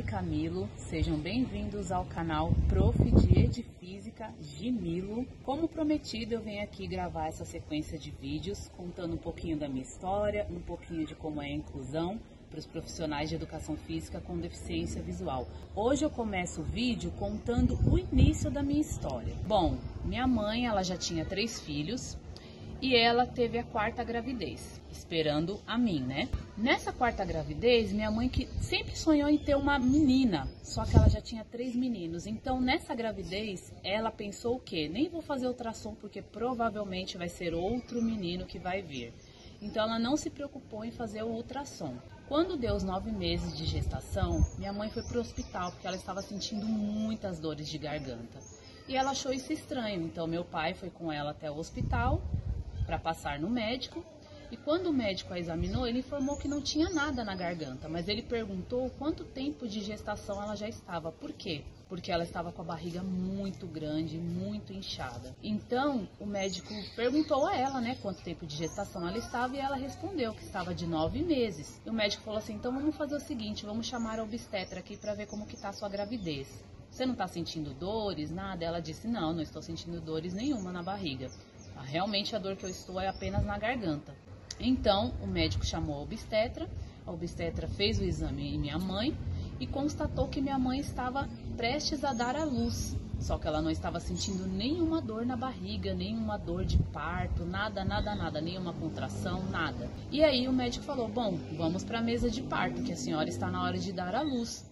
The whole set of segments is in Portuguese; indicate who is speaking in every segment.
Speaker 1: Camilo, sejam bem-vindos ao canal Prof. de Edfísica Gimilo. Como prometido, eu venho aqui gravar essa sequência de vídeos contando um pouquinho da minha história, um pouquinho de como é a inclusão para os profissionais de educação física com deficiência visual. Hoje eu começo o vídeo contando o início da minha história. Bom, minha mãe, ela já tinha 3 filhos e ela teve a 4ª gravidez, esperando a mim, né? Nessa 4ª gravidez, minha mãe que sempre sonhou em ter uma menina, só que ela já tinha 3 meninos. Então, nessa gravidez, ela pensou o quê? Nem vou fazer ultrassom porque provavelmente vai ser outro menino que vai vir. Então, ela não se preocupou em fazer o ultrassom. Quando deu os 9 meses de gestação, minha mãe foi para o hospital porque ela estava sentindo muitas dores de garganta. E ela achou isso estranho, então meu pai foi com ela até o hospital para passar no médico. E quando o médico a examinou, ele informou que não tinha nada na garganta, mas ele perguntou quanto tempo de gestação ela já estava. Por quê? Porque ela estava com a barriga muito grande, muito inchada. Então, o médico perguntou a ela, né, quanto tempo de gestação ela estava, e ela respondeu que estava de 9 meses. E o médico falou assim, então vamos fazer o seguinte, vamos chamar a obstetra aqui para ver como que está a sua gravidez. Você não está sentindo dores, nada? Ela disse, não estou sentindo dores nenhuma na barriga. Realmente a dor que eu estou é apenas na garganta. Então, o médico chamou a obstetra fez o exame em minha mãe e constatou que minha mãe estava prestes a dar à luz. Só que ela não estava sentindo nenhuma dor na barriga, nenhuma dor de parto, nada, nenhuma contração, nada. E aí o médico falou, bom, vamos para a mesa de parto, que a senhora está na hora de dar à luz.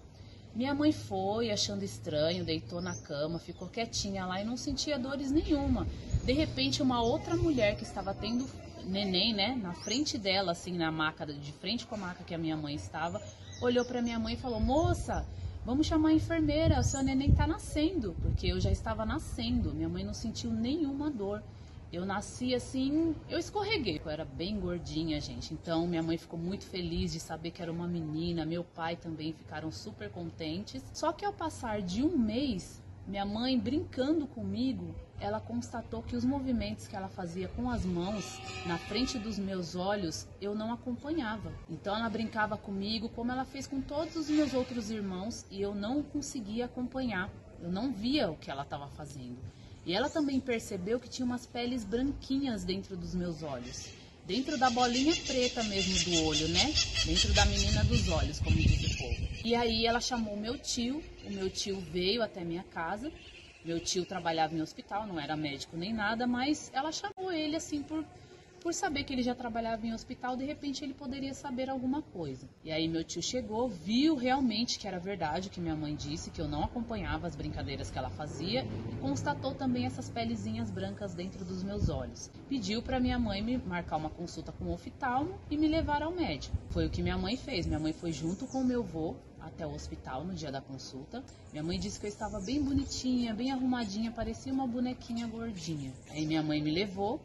Speaker 1: Minha mãe foi, achando estranho, deitou na cama, ficou quietinha lá e não sentia dores nenhuma. De repente, uma outra mulher que estava tendo neném, né, na frente dela, assim, na maca, de frente com a maca que a minha mãe estava, olhou para minha mãe e falou, moça, vamos chamar a enfermeira, o seu neném está nascendo, porque eu já estava nascendo, minha mãe não sentiu nenhuma dor. Eu nasci assim, eu escorreguei, eu era bem gordinha, gente, então minha mãe ficou muito feliz de saber que era uma menina, meu pai também ficaram super contentes. Só que ao passar de 1 mês, minha mãe brincando comigo, ela constatou que os movimentos que ela fazia com as mãos na frente dos meus olhos, eu não acompanhava. Então ela brincava comigo como ela fez com todos os meus outros irmãos e eu não conseguia acompanhar, eu não via o que ela estava fazendo. E ela também percebeu que tinha umas peles branquinhas dentro dos meus olhos. Dentro da bolinha preta mesmo do olho, né? Dentro da menina dos olhos, como diz o povo. E aí ela chamou o meu tio veio até minha casa. Meu tio trabalhava em hospital, não era médico nem nada, mas ela chamou ele assim por saber que ele já trabalhava em hospital, de repente ele poderia saber alguma coisa. E aí meu tio chegou, viu realmente que era verdade o que minha mãe disse, que eu não acompanhava as brincadeiras que ela fazia e constatou também essas pelezinhas brancas dentro dos meus olhos. Pediu para minha mãe me marcar uma consulta com o oftalmo e me levar ao médico. Foi o que minha mãe fez. Minha mãe foi junto com o meu avô até o hospital no dia da consulta. Minha mãe disse que eu estava bem bonitinha, bem arrumadinha, parecia uma bonequinha gordinha. Aí minha mãe me levou.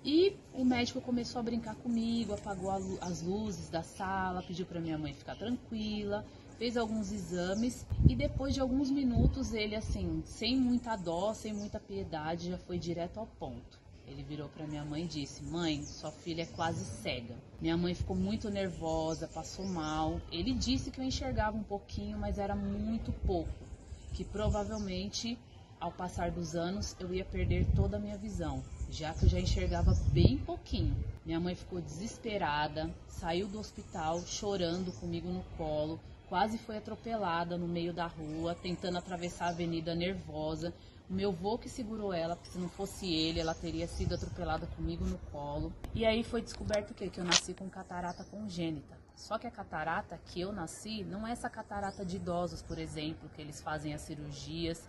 Speaker 1: E o médico começou a brincar comigo, apagou as luzes da sala, pediu para minha mãe ficar tranquila, fez alguns exames e depois de alguns minutos ele, assim, sem muita dó, sem muita piedade, já foi direto ao ponto. Ele virou para minha mãe e disse, mãe, sua filha é quase cega. Minha mãe ficou muito nervosa, passou mal. Ele disse que eu enxergava um pouquinho, mas era muito pouco, que provavelmente ao passar dos anos eu ia perder toda a minha visão, já que eu já enxergava bem pouquinho. Minha mãe ficou desesperada, saiu do hospital chorando comigo no colo, quase foi atropelada no meio da rua, tentando atravessar a avenida nervosa. O meu avô que segurou ela, porque se não fosse ele, ela teria sido atropelada comigo no colo. E aí foi descoberto o quê? Que eu nasci com catarata congênita. Só que a catarata que eu nasci não é essa catarata de idosos, por exemplo, que eles fazem as cirurgias.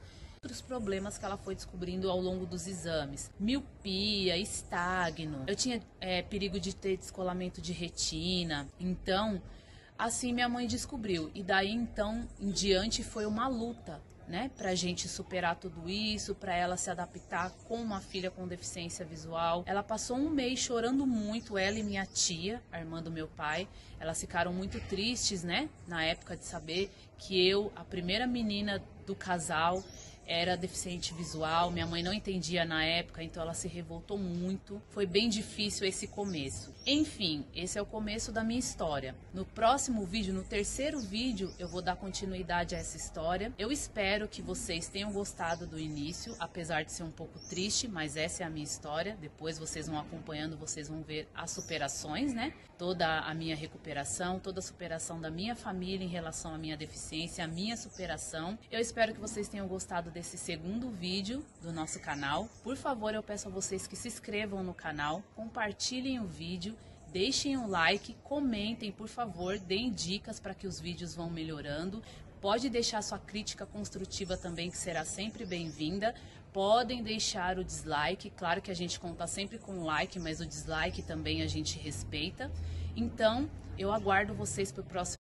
Speaker 1: Outros problemas que ela foi descobrindo ao longo dos exames, miopia, estagno, eu tinha perigo de ter descolamento de retina, então assim minha mãe descobriu, e daí então em diante foi uma luta, né, pra gente superar tudo isso, pra ela se adaptar com uma filha com deficiência visual. Ela passou 1 mês chorando muito, ela e minha tia, a irmã do meu pai, elas ficaram muito tristes, né, na época de saber que eu, a primeira menina do casal, era deficiente visual, minha mãe não entendia na época, então ela se revoltou muito. Foi bem difícil esse começo. Enfim, esse é o começo da minha história. No próximo vídeo, no terceiro vídeo, eu vou dar continuidade a essa história. Eu espero que vocês tenham gostado do início, apesar de ser um pouco triste, mas essa é a minha história. Depois vocês vão acompanhando, vocês vão ver as superações, né? Toda a minha recuperação, toda a superação da minha família em relação à minha deficiência, a minha superação. Eu espero que vocês tenham gostado desse segundo vídeo do nosso canal. Por favor, eu peço a vocês que se inscrevam no canal, compartilhem o vídeo, deixem um like, comentem, por favor, deem dicas para que os vídeos vão melhorando. Pode deixar sua crítica construtiva também, que será sempre bem-vinda. Podem deixar o dislike, claro que a gente conta sempre com o like, mas o dislike também a gente respeita. Então, eu aguardo vocês para o próximo